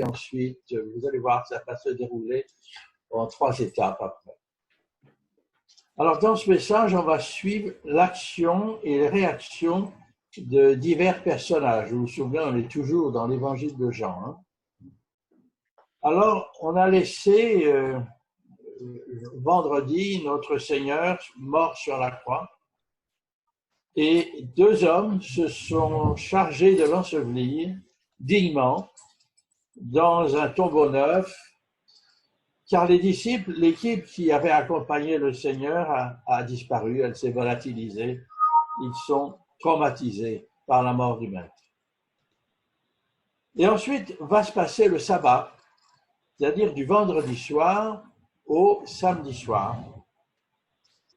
ensuite, vous allez voir, ça va se dérouler en 3 étapes après. Alors, dans ce message, on va suivre l'action et les réactions de divers personnages. Vous vous souvenez, on est toujours dans l'évangile de Jean. Hein. Alors, on a laissé vendredi notre Seigneur mort sur la croix et 2 hommes se sont chargés de l'ensevelir dignement dans un tombeau neuf, car les disciples, l'équipe qui avait accompagné le Seigneur a disparu, elle s'est volatilisée, ils sont traumatisés par la mort du Maître. Et ensuite va se passer le sabbat, c'est-à-dire du vendredi soir au samedi soir.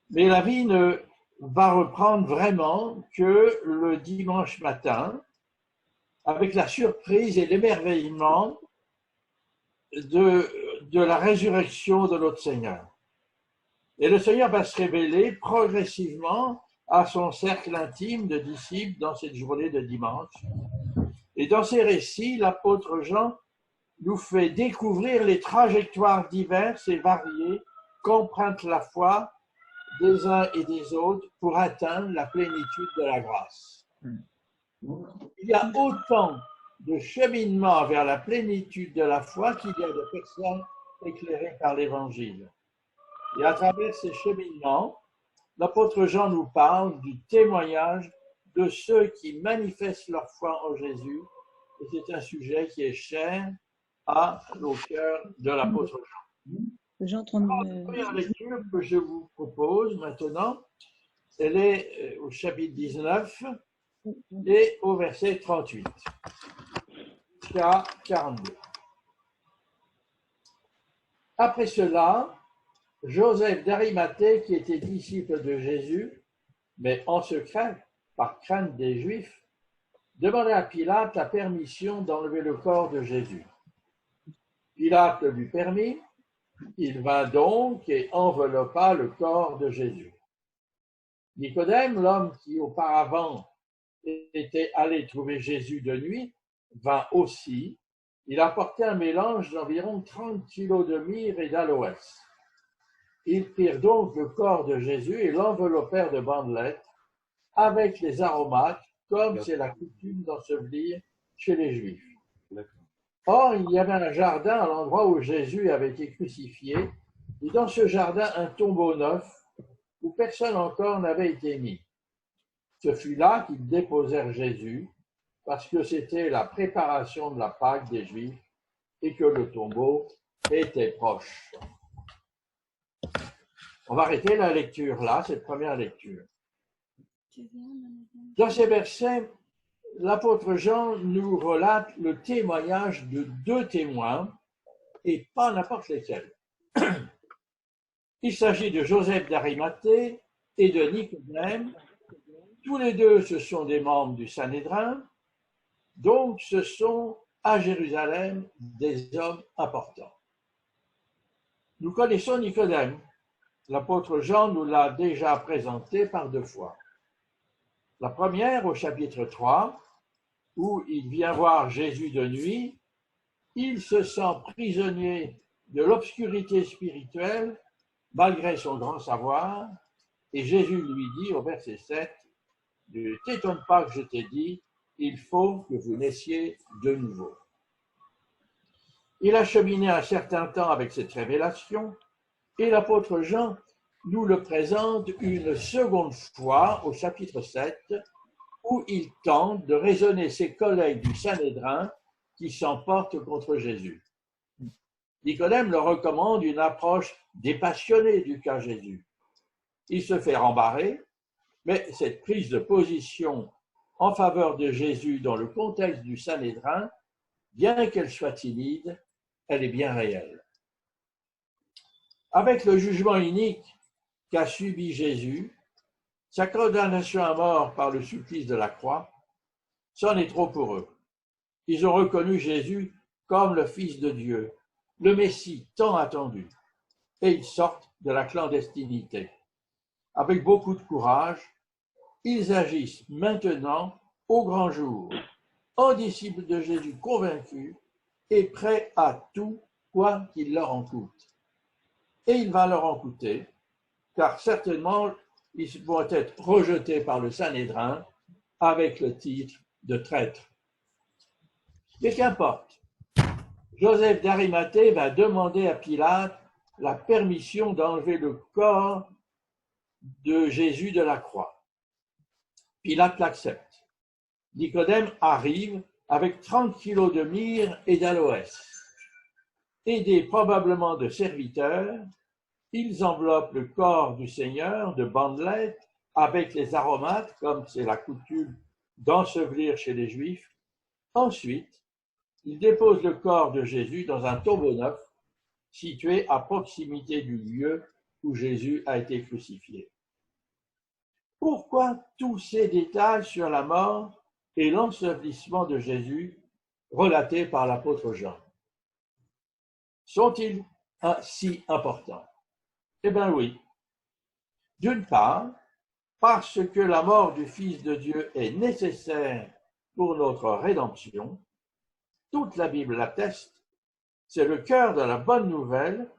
Mais la vie ne va reprendre vraiment que le dimanche matin, avec la surprise et l'émerveillement de la résurrection de notre Seigneur. Et le Seigneur va se révéler progressivement à son cercle intime de disciples dans cette journée de dimanche. Et dans ces récits, l'apôtre Jean nous fait découvrir les trajectoires diverses et variées qu'emprunte la foi des uns et des autres pour atteindre la plénitude de la grâce. Il y a autant de cheminement vers la plénitude de la foi qu'il y a de personnes éclairées par l'Évangile. Et à travers ces cheminements, l'apôtre Jean nous parle du témoignage de ceux qui manifestent leur foi en Jésus. Et c'est un sujet qui est cher au cœur de l'apôtre Jean. La première lecture que je vous propose maintenant, elle est au chapitre 19 et au verset 38 jusqu'à 42. Après cela, Joseph d'Arimathée, qui était disciple de Jésus, mais en secret, par crainte des Juifs, demanda à Pilate la permission d'enlever le corps de Jésus. Pilate le lui permit. Il vint donc et enveloppa le corps de Jésus. Nicodème, l'homme qui auparavant était allé trouver Jésus de nuit, vint aussi. Il apportait un mélange d'environ 30 kilos de myrrhe et d'aloès. Ils prirent donc le corps de Jésus et l'enveloppèrent de bandelettes avec les aromates, comme c'est la coutume d'ensevelir chez les Juifs. Or, il y avait un jardin à l'endroit où Jésus avait été crucifié, et dans ce jardin, un tombeau neuf, où personne encore n'avait été mis. Ce fut là qu'ils déposèrent Jésus, parce que c'était la préparation de la Pâque des Juifs, et que le tombeau était proche. On va arrêter la lecture là, cette première lecture. Dans ces versets, l'apôtre Jean nous relate le témoignage de 2 témoins, et pas n'importe lesquels. Il s'agit de Joseph d'Arimathée et de Nicodème. Tous les 2, ce sont des membres du Sanhédrin, donc ce sont à Jérusalem des hommes importants. Nous connaissons Nicodème. L'apôtre Jean nous l'a déjà présenté par 2 fois. La première au chapitre 3, où il vient voir Jésus de nuit, il se sent prisonnier de l'obscurité spirituelle malgré son grand savoir, et Jésus lui dit au verset 7, « Ne t'étonne pas que je t'ai dit, il faut que vous naissiez de nouveau. » Il a cheminé un certain temps avec cette révélation, et l'apôtre Jean nous le présente une seconde fois au chapitre 7, où il tente de raisonner ses collègues du Sanhédrin qui s'emportent contre Jésus. Nicodème leur recommande une approche dépassionnée du cas Jésus. Il se fait rembarrer, mais cette prise de position en faveur de Jésus dans le contexte du Sanhédrin, bien qu'elle soit timide, elle est bien réelle. Avec le jugement inique qu'a subi Jésus, sa condamnation à mort par le supplice de la croix, c'en est trop pour eux. Ils ont reconnu Jésus comme le Fils de Dieu, le Messie tant attendu, et ils sortent de la clandestinité. Avec beaucoup de courage, ils agissent maintenant au grand jour, en disciples de Jésus convaincus est prêt à tout, quoi qu'il leur en coûte. Et il va leur en coûter, car certainement ils vont être rejetés par le Sanhédrin avec le titre de traître. Mais qu'importe, Joseph d'Arimathée va demander à Pilate la permission d'enlever le corps de Jésus de la croix. Pilate l'accepte. Nicodème arrive avec 30 kilos de myrrhe et d'aloès. Aidés probablement de serviteurs, ils enveloppent le corps du Seigneur de bandelettes avec les aromates, comme c'est la coutume d'ensevelir chez les Juifs. Ensuite, ils déposent le corps de Jésus dans un tombeau neuf situé à proximité du lieu où Jésus a été crucifié. Pourquoi tous ces détails sur la mort et l'ensevelissement de Jésus relatés par l'apôtre Jean sont-ils si importants? Eh bien oui. D'une part, parce que la mort du Fils de Dieu est nécessaire pour notre rédemption, toute la Bible l'atteste, c'est le cœur de la bonne nouvelle.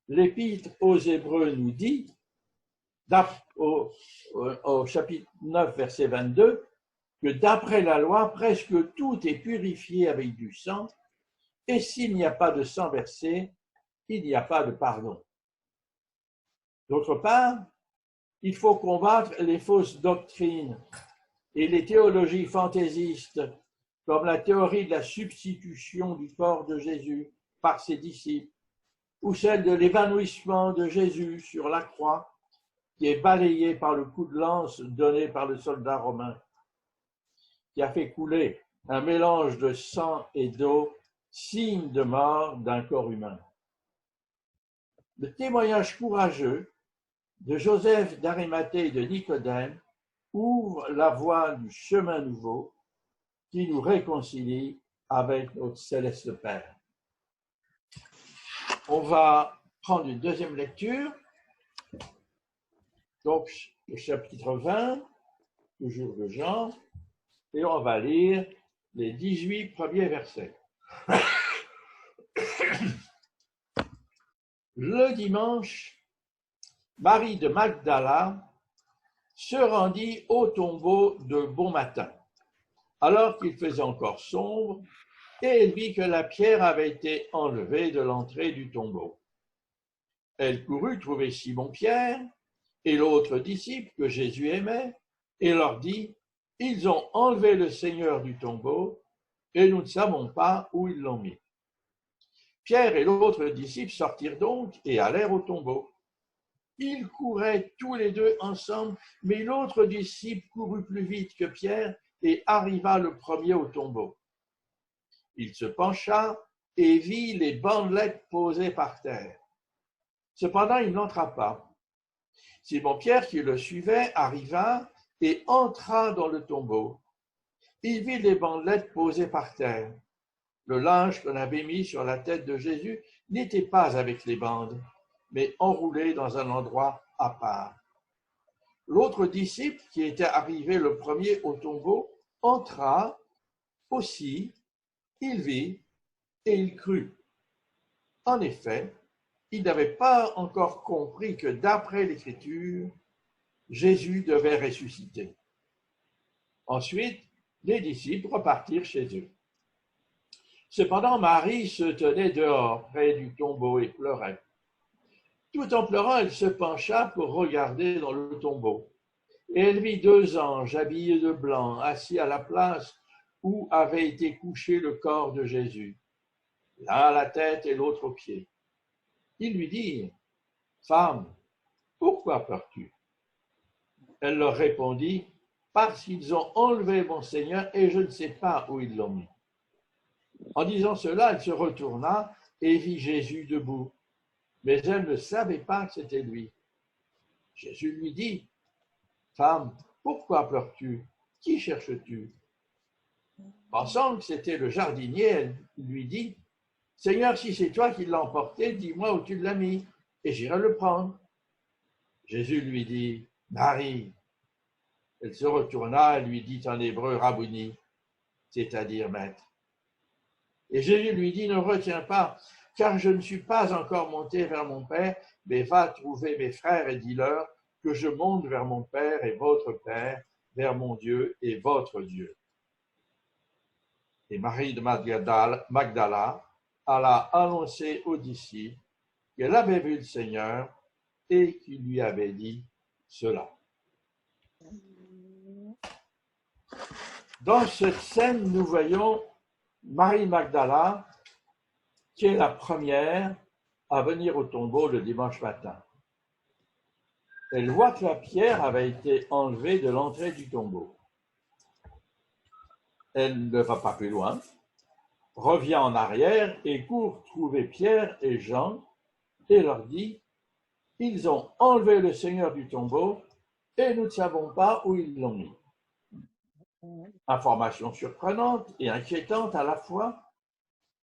L'Épître aux Hébreux nous dit, au chapitre 9, verset 22, que d'après la loi, presque tout est purifié avec du sang, et s'il n'y a pas de sang versé, il n'y a pas de pardon. D'autre part, il faut combattre les fausses doctrines et les théologies fantaisistes, comme la théorie de la substitution du corps de Jésus par ses disciples, ou celle de l'évanouissement de Jésus sur la croix, qui est balayé par le coup de lance donné par le soldat romain, qui a fait couler un mélange de sang et d'eau, signe de mort d'un corps humain. Le témoignage courageux de Joseph d'Arimathée et de Nicodème ouvre la voie du chemin nouveau qui nous réconcilie avec notre céleste Père. On va prendre une deuxième lecture. Donc, le chapitre 20, toujours de Jean, et on va lire les 18 premiers versets. Le dimanche, Marie de Magdala se rendit au tombeau de bon matin, alors qu'il faisait encore sombre, et elle vit que la pierre avait été enlevée de l'entrée du tombeau. Elle courut trouver Simon-Pierre et l'autre disciple que Jésus aimait, et leur dit, « Ils ont enlevé le Seigneur du tombeau, et nous ne savons pas où ils l'ont mis. » Pierre et l'autre disciple sortirent donc et allèrent au tombeau. Ils couraient tous les deux ensemble, mais l'autre disciple courut plus vite que Pierre et arriva le premier au tombeau. Il se pencha et vit les bandelettes posées par terre. Cependant, il n'entra pas. Simon-Pierre, qui le suivait, arriva et entra dans le tombeau. Il vit les bandelettes posées par terre. Le linge qu'on avait mis sur la tête de Jésus n'était pas avec les bandes, mais enroulé dans un endroit à part. L'autre disciple, qui était arrivé le premier au tombeau, entra aussi, il vit et il crut. En effet, il n'avait pas encore compris que d'après l'Écriture, Jésus devait ressusciter. Ensuite, les disciples repartirent chez eux. Cependant, Marie se tenait dehors, près du tombeau, et pleurait. Tout en pleurant, elle se pencha pour regarder dans le tombeau. Et elle vit deux anges habillés de blanc, assis à la place où avait été couché le corps de Jésus, l'un à la tête et l'autre aux pieds. Ils lui dirent, « Femme, pourquoi pleures-tu » Elle leur répondit, « Parce qu'ils ont enlevé mon Seigneur et je ne sais pas où ils l'ont mis. » En disant cela, elle se retourna et vit Jésus debout, mais elle ne savait pas que c'était lui. Jésus lui dit, « Femme, pourquoi pleures-tu? Qui cherches-tu » Pensant que c'était le jardinier, elle lui dit, « Seigneur, si c'est toi qui l'as emporté, dis-moi où tu l'as mis, et j'irai le prendre. » Jésus lui dit, « Marie. » Elle se retourna et lui dit en hébreu, « Rabouni », c'est-à-dire maître. Et Jésus lui dit, ne retiens pas, car je ne suis pas encore monté vers mon Père, mais va trouver mes frères et dis-leur que je monte vers mon Père et votre Père, vers mon Dieu et votre Dieu. Et Marie de Magdala alla annoncer aux disciples qu'elle avait vu le Seigneur et qu'il lui avait dit cela. Dans cette scène, nous voyons Marie Magdala, qui est la première à venir au tombeau le dimanche matin. Elle voit que la pierre avait été enlevée de l'entrée du tombeau. Elle ne va pas plus loin, revient en arrière et court trouver Pierre et Jean et leur dit « Ils ont enlevé le Seigneur du tombeau et nous ne savons pas où ils l'ont mis. » Information surprenante et inquiétante à la fois,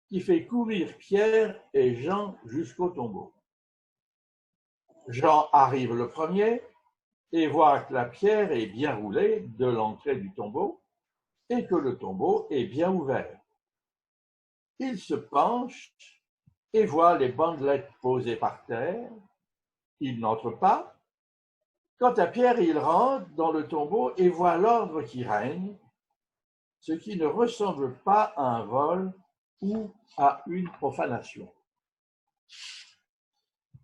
qui fait courir Pierre et Jean jusqu'au tombeau. Jean arrive le premier et voit que la pierre est bien roulée de l'entrée du tombeau et que le tombeau est bien ouvert. Il se penche et voit les bandelettes posées par terre. Il n'entre pas. Quant à Pierre, il rentre dans le tombeau et voit l'ordre qui règne, ce qui ne ressemble pas à un vol ou à une profanation.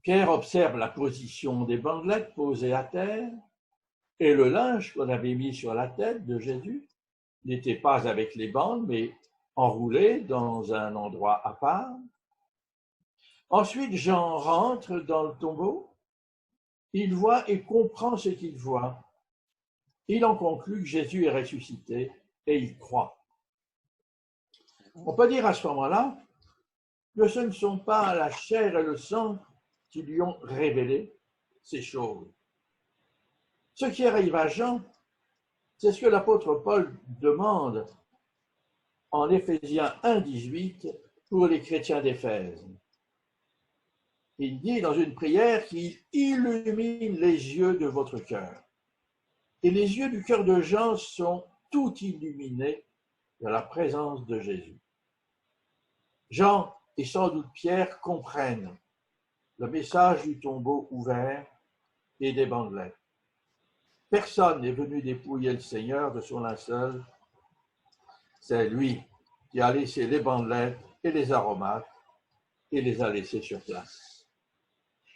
Pierre observe la position des bandelettes posées à terre et le linge qu'on avait mis sur la tête de Jésus n'était pas avec les bandes, mais enroulé dans un endroit à part. Ensuite, Jean rentre dans le tombeau. Il voit et comprend ce qu'il voit. Il en conclut que Jésus est ressuscité et il croit. On peut dire à ce moment-là que ce ne sont pas la chair et le sang qui lui ont révélé ces choses. Ce qui arrive à Jean, c'est ce que l'apôtre Paul demande en Éphésiens 1,18 pour les chrétiens d'Éphèse. Il dit dans une prière qu'il illumine les yeux de votre cœur. Et les yeux du cœur de Jean sont tout illuminés de la présence de Jésus. Jean et sans doute Pierre comprennent le message du tombeau ouvert et des bandelettes. Personne n'est venu dépouiller le Seigneur de son linceul. C'est lui qui a laissé les bandelettes et les aromates et les a laissés sur place.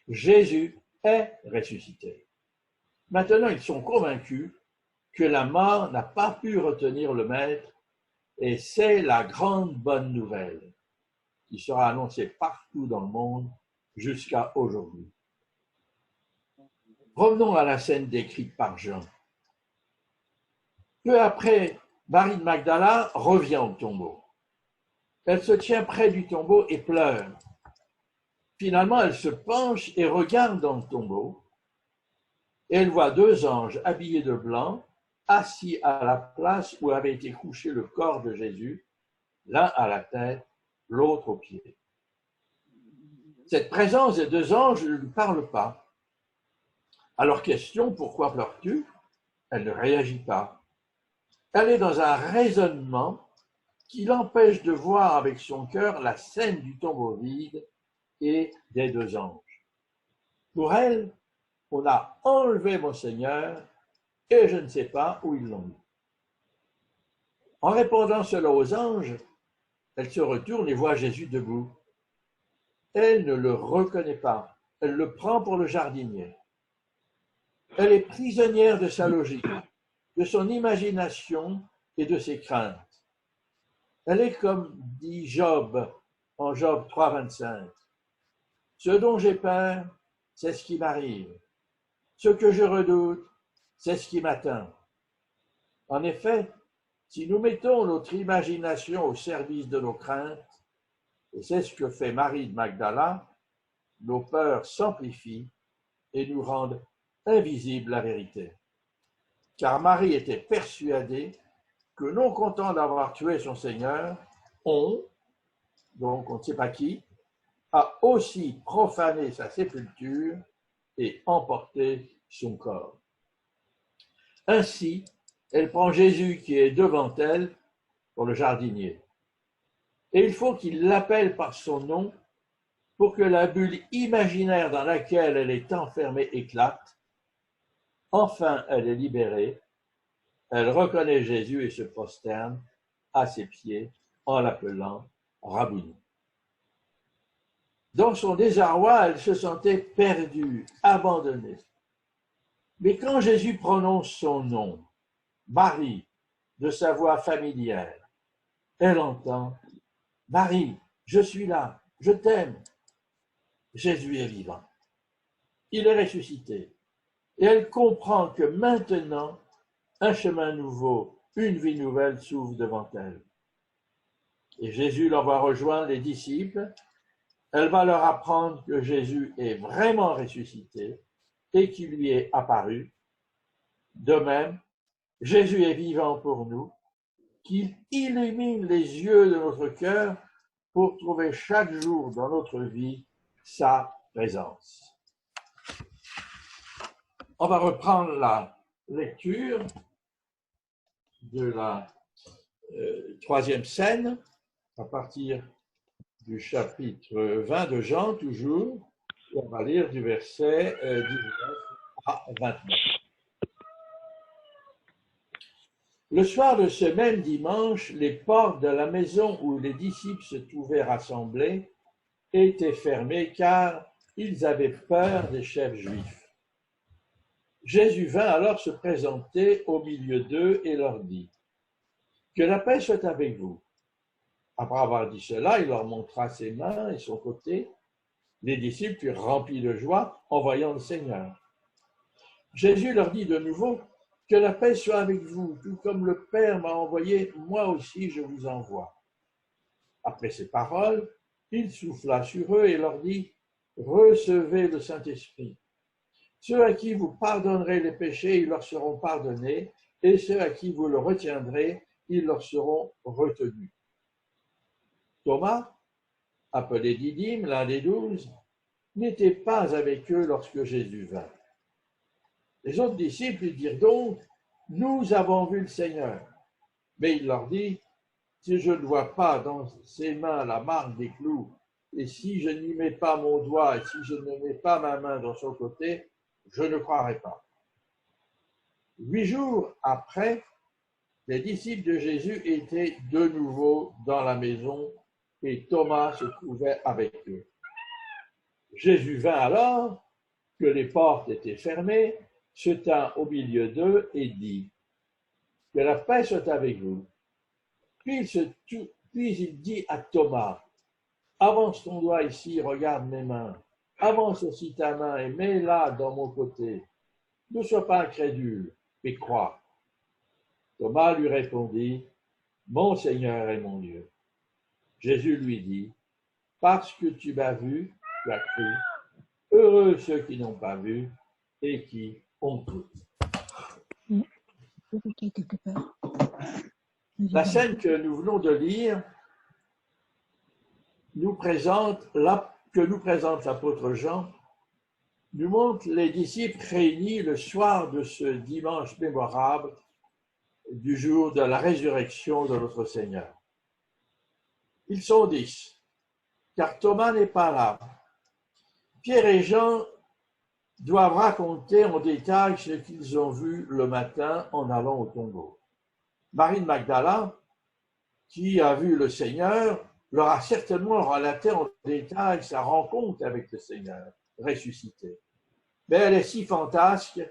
Jésus est ressuscité. Maintenant, ils sont convaincus que la mort n'a pas pu retenir le Maître et c'est la grande bonne nouvelle qui sera annoncée partout dans le monde jusqu'à aujourd'hui. Revenons à la scène décrite par Jean. Peu après, Marie de Magdala revient au tombeau. Elle se tient près du tombeau et pleure. Finalement, elle se penche et regarde dans le tombeau. Et elle voit deux anges habillés de blanc, assis à la place où avait été couché le corps de Jésus, l'un à la tête, l'autre aux pieds. Cette présence des deux anges ne lui parle pas. À leur question, pourquoi pleures-tu? Elle ne réagit pas. Elle est dans un raisonnement qui l'empêche de voir avec son cœur la scène du tombeau vide et des deux anges. Pour elle, on a enlevé mon Seigneur et je ne sais pas où ils l'ont mis. En répondant cela aux anges, elle se retourne et voit Jésus debout. Elle ne le reconnaît pas. Elle le prend pour le jardinier. Elle est prisonnière de sa logique, de son imagination et de ses craintes. Elle est comme dit Job en Job 3,25. Ce dont j'ai peur, c'est ce qui m'arrive. Ce que je redoute, c'est ce qui m'atteint. En effet, si nous mettons notre imagination au service de nos craintes, et c'est ce que fait Marie de Magdala, nos peurs s'amplifient et nous rendent invisible la vérité. Car Marie était persuadée que non content d'avoir tué son Seigneur, donc on ne sait pas qui, a aussi profané sa sépulture et emporté son corps. Ainsi, elle prend Jésus qui est devant elle pour le jardinier. et il faut qu'il l'appelle par son nom pour que la bulle imaginaire dans laquelle elle est enfermée éclate. Enfin, elle est libérée. Elle reconnaît Jésus et se prosterne à ses pieds en l'appelant Rabbouni. Dans son désarroi, elle se sentait perdue, abandonnée. Mais quand Jésus prononce son nom, Marie, de sa voix familière, elle entend « Marie, je suis là, je t'aime ». Jésus est vivant. Il est ressuscité. Et elle comprend que maintenant, un chemin nouveau, une vie nouvelle s'ouvre devant elle. Et Jésus l'envoie rejoindre les disciples. Elle va leur apprendre que Jésus est vraiment ressuscité et qu'il lui est apparu. De même, Jésus est vivant pour nous, qu'il illumine les yeux de notre cœur pour trouver chaque jour dans notre vie sa présence. On va reprendre la lecture de la troisième scène à partir du chapitre 20 de Jean, toujours. On va lire du verset 19 à 29. Le soir de ce même dimanche, les portes de la maison où les disciples se trouvaient rassemblés étaient fermées car ils avaient peur des chefs juifs. Jésus vint alors se présenter au milieu d'eux et leur dit « Que la paix soit avec vous. » Après avoir dit cela, il leur montra ses mains et son côté. Les disciples furent remplis de joie en voyant le Seigneur. Jésus leur dit de nouveau « Que la paix soit avec vous, tout comme le Père m'a envoyé, moi aussi je vous envoie. » Après ces paroles, il souffla sur eux et leur dit « Recevez le Saint-Esprit. Ceux à qui vous pardonnerez les péchés, ils leur seront pardonnés, et ceux à qui vous le retiendrez, ils leur seront retenus. » Thomas, appelé Didyme, l'un des 12, n'était pas avec eux lorsque Jésus vint. Les autres disciples lui dirent donc, « Nous avons vu le Seigneur. » Mais il leur dit, « Si je ne vois pas dans ses mains la marque des clous, et si je n'y mets pas mon doigt, et si je ne mets pas ma main dans son côté, je ne croirai pas. » 8 jours après, les disciples de Jésus étaient de nouveau dans la maison et Thomas se trouvait avec eux. Jésus vint alors, que les portes étaient fermées, se tint au milieu d'eux et dit « Que la paix soit avec vous. » Puis il dit à Thomas « Avance ton doigt ici, regarde mes mains. Avance aussi ta main et mets-la dans mon côté. Ne sois pas incrédule, mais crois. » Thomas lui répondit « Mon Seigneur et mon Dieu. » Jésus lui dit « Parce que tu m'as vu, tu as cru. Heureux ceux qui n'ont pas vu et qui ont cru. » La scène que nous venons de lire que nous présente l'apôtre Jean nous montre les disciples réunis le soir de ce dimanche mémorable du jour de la résurrection de notre Seigneur. Ils sont 10, car Thomas n'est pas là. Pierre et Jean doivent raconter en détail ce qu'ils ont vu le matin en allant au tombeau. Marie de Magdala, qui a vu le Seigneur, leur a certainement relaté en détail sa rencontre avec le Seigneur ressuscité. Mais elle est si fantasque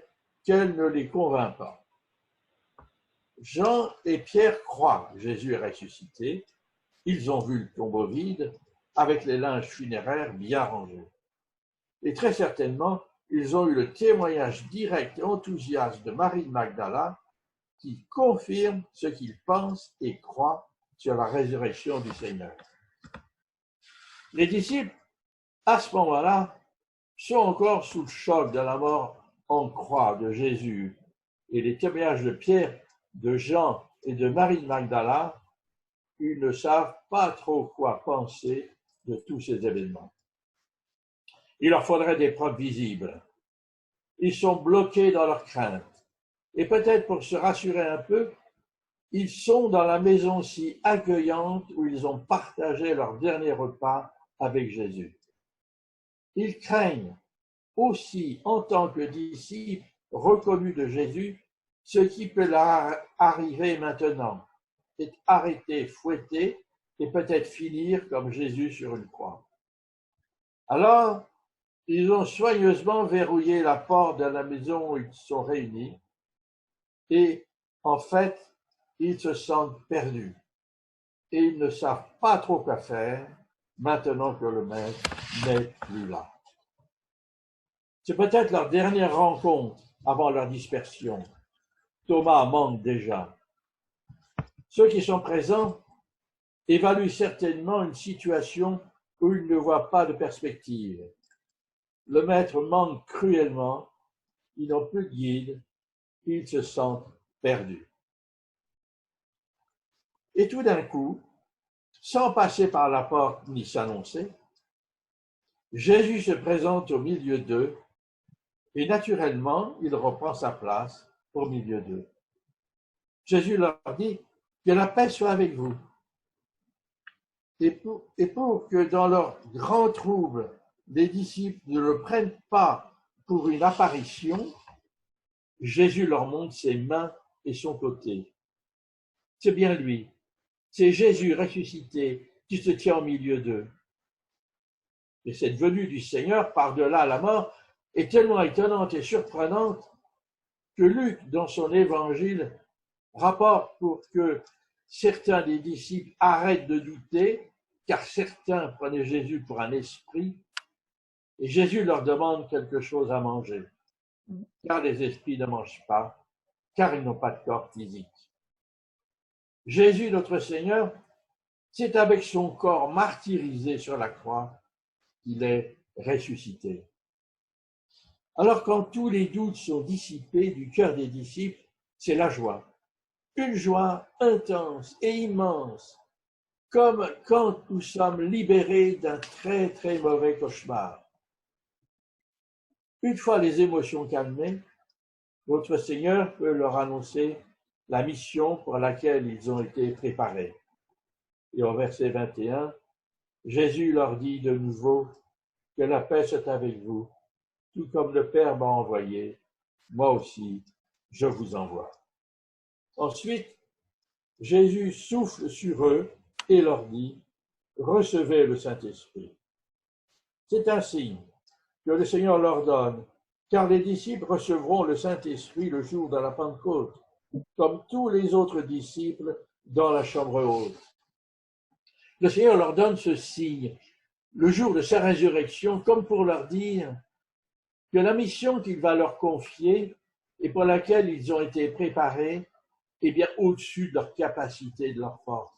qu'elle ne les convainc pas. Jean et Pierre croient que Jésus est ressuscité. Ils ont vu le tombeau vide avec les linges funéraires bien rangés. Et très certainement, ils ont eu le témoignage direct et enthousiaste de Marie de Magdala qui confirme ce qu'ils pensent et croient sur la résurrection du Seigneur. Les disciples, à ce moment-là, sont encore sous le choc de la mort en croix de Jésus et les témoignages de Pierre, de Jean et de Marie de Magdala, ils ne savent pas trop quoi penser de tous ces événements. Il leur faudrait des preuves visibles. Ils sont bloqués dans leur crainte. Et peut-être pour se rassurer un peu, Ils sont dans la maison si accueillante où ils ont partagé leur dernier repas avec Jésus. Ils craignent aussi, en tant que disciples reconnus de Jésus, ce qui peut leur arriver maintenant, être arrêtés, fouettés et peut-être finir comme Jésus sur une croix. Alors, ils ont soigneusement verrouillé la porte de la maison où ils sont réunis et, en fait, ils se sentent perdus et ils ne savent pas trop quoi faire maintenant que le maître n'est plus là. C'est peut-être leur dernière rencontre avant leur dispersion. Thomas manque déjà. Ceux qui sont présents évaluent certainement une situation où ils ne voient pas de perspective. Le maître manque cruellement, ils n'ont plus de guide, ils se sentent perdus. Et tout d'un coup, sans passer par la porte ni s'annoncer, Jésus se présente au milieu d'eux et naturellement, il reprend sa place au milieu d'eux. Jésus leur dit que la paix soit avec vous. Et pour que dans leur grand trouble, les disciples ne le prennent pas pour une apparition, Jésus leur montre ses mains et son côté. C'est bien lui, c'est Jésus ressuscité qui se tient au milieu d'eux. Et cette venue du Seigneur par-delà la mort est tellement étonnante et surprenante que Luc, dans son évangile, rapporte pour que certains des disciples arrêtent de douter, car certains prenaient Jésus pour un esprit, et Jésus leur demande quelque chose à manger, car les esprits ne mangent pas, car ils n'ont pas de corps physique. Jésus, notre Seigneur, c'est avec son corps martyrisé sur la croix qu'il est ressuscité. Alors quand tous les doutes sont dissipés du cœur des disciples, c'est la joie. Une joie intense et immense, comme quand nous sommes libérés d'un très très mauvais cauchemar. Une fois les émotions calmées, notre Seigneur peut leur annoncer la mission pour laquelle ils ont été préparés. Et au verset 21, Jésus leur dit de nouveau que la paix soit avec vous, tout comme le Père m'a envoyé, moi aussi je vous envoie. Ensuite, Jésus souffle sur eux et leur dit, recevez le Saint-Esprit. C'est un signe que le Seigneur leur donne, car les disciples recevront le Saint-Esprit le jour de la Pentecôte, comme tous les autres disciples dans la chambre haute. Le Seigneur leur donne ce signe le jour de sa résurrection, comme pour leur dire que la mission qu'il va leur confier et pour laquelle ils ont été préparés est bien au-dessus de leur capacité et de leur force,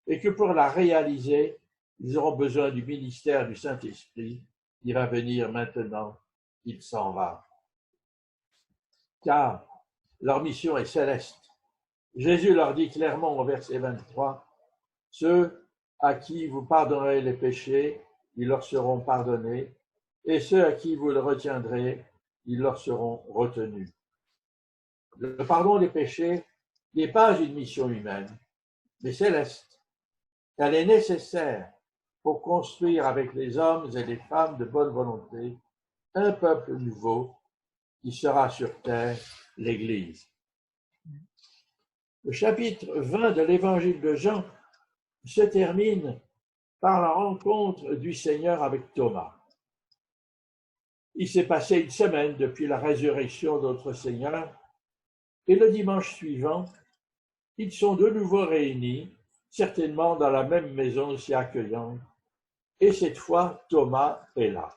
et que pour la réaliser, ils auront besoin du ministère du Saint-Esprit qui va venir maintenant qu'il s'en va. Car leur mission est céleste. Jésus leur dit clairement au verset 23, « Ceux à qui vous pardonnerez les péchés, ils leur seront pardonnés, et ceux à qui vous le retiendrez, ils leur seront retenus. » Le pardon des péchés n'est pas une mission humaine, mais céleste. Elle est nécessaire pour construire avec les hommes et les femmes de bonne volonté un peuple nouveau qui sera sur terre l'Église. Le chapitre 20 de l'Évangile de Jean se termine par la rencontre du Seigneur avec Thomas. Il s'est passé une semaine depuis la résurrection de notre Seigneur et le dimanche suivant, ils sont de nouveau réunis, certainement dans la même maison si accueillante, et cette fois Thomas est là.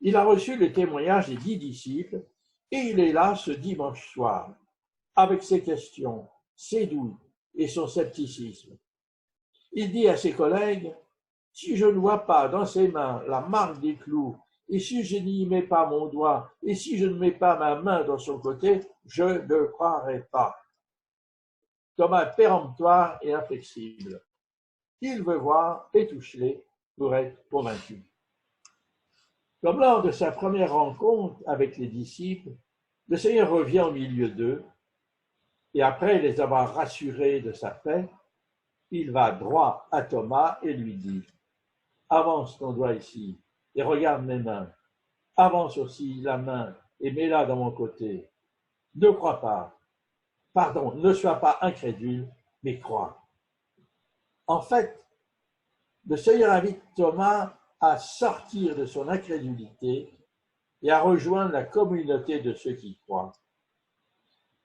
Il a reçu le témoignage des 10 disciples et il est là ce dimanche soir, avec ses questions, ses doutes et son scepticisme. Il dit à ses collègues, « Si je ne vois pas dans ses mains la marque des clous, et si je n'y mets pas mon doigt, et si je ne mets pas ma main dans son côté, je ne croirai pas. » Thomas est péremptoire et inflexible. Il veut voir et toucher pour être convaincu. Comme lors de sa première rencontre avec les disciples, le Seigneur revient au milieu d'eux Et après les avoir rassurés de sa paix, il va droit à Thomas et lui dit, avance ton doigt ici et regarde mes mains. Avance aussi la main et mets-la dans mon côté. Ne crois pas, pardon, ne sois pas incrédule, mais crois. En fait, le Seigneur invite Thomas à sortir de son incrédulité et à rejoindre la communauté de ceux qui croient.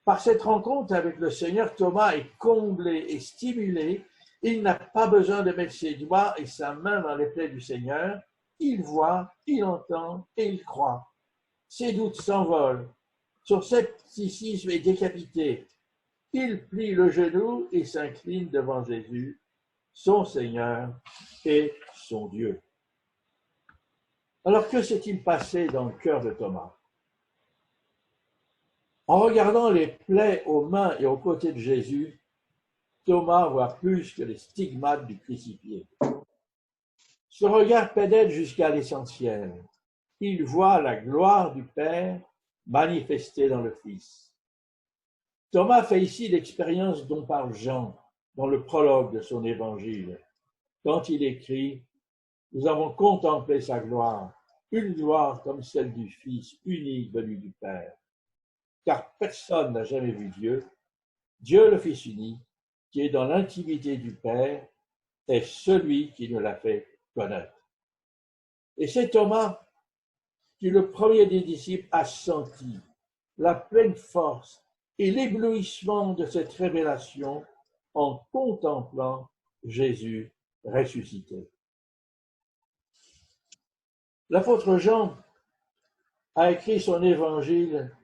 Par cette rencontre avec le Seigneur, Thomas est comblé et stimulé. Il n'a pas besoin de mettre ses doigts et sa main dans les plaies du Seigneur. Il voit, il entend et il croit. Ses doutes s'envolent. Son scepticisme est décapité. Il plie le genou et s'incline devant Jésus, son Seigneur et son Dieu. Alors que s'est-il passé dans le cœur de Thomas? En regardant les plaies aux mains et aux côtés de Jésus, Thomas voit plus que les stigmates du crucifié. Ce regard pénètre jusqu'à l'essentiel. Il voit la gloire du Père manifestée dans le Fils. Thomas fait ici l'expérience dont parle Jean dans le prologue de son évangile, quand il écrit « Nous avons contemplé sa gloire, une gloire comme celle du Fils unique venu du Père. » Car personne n'a jamais vu Dieu. Dieu le Fils unique, qui est dans l'intimité du Père, est celui qui nous l'a fait connaître. Et c'est Thomas qui, le premier des disciples, a senti la pleine force et l'éblouissement de cette révélation en contemplant Jésus ressuscité. L'apôtre Jean a écrit son évangile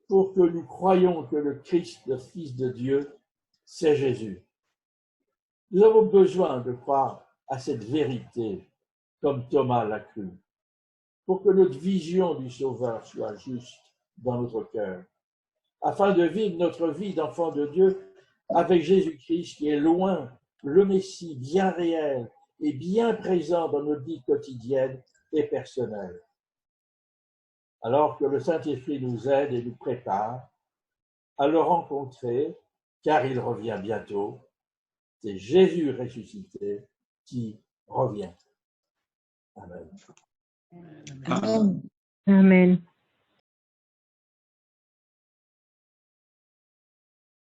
pour que nous croyions que le Christ, le Fils de Dieu, c'est Jésus. Nous avons besoin de croire à cette vérité comme Thomas l'a cru, pour que notre vision du Sauveur soit juste dans notre cœur, afin de vivre notre vie d'enfant de Dieu avec Jésus-Christ qui est loin, le Messie bien réel et bien présent dans notre vie quotidienne et personnelle. Alors que le Saint-Esprit nous aide et nous prépare à le rencontrer, car il revient bientôt. C'est Jésus ressuscité qui revient. Amen. Amen.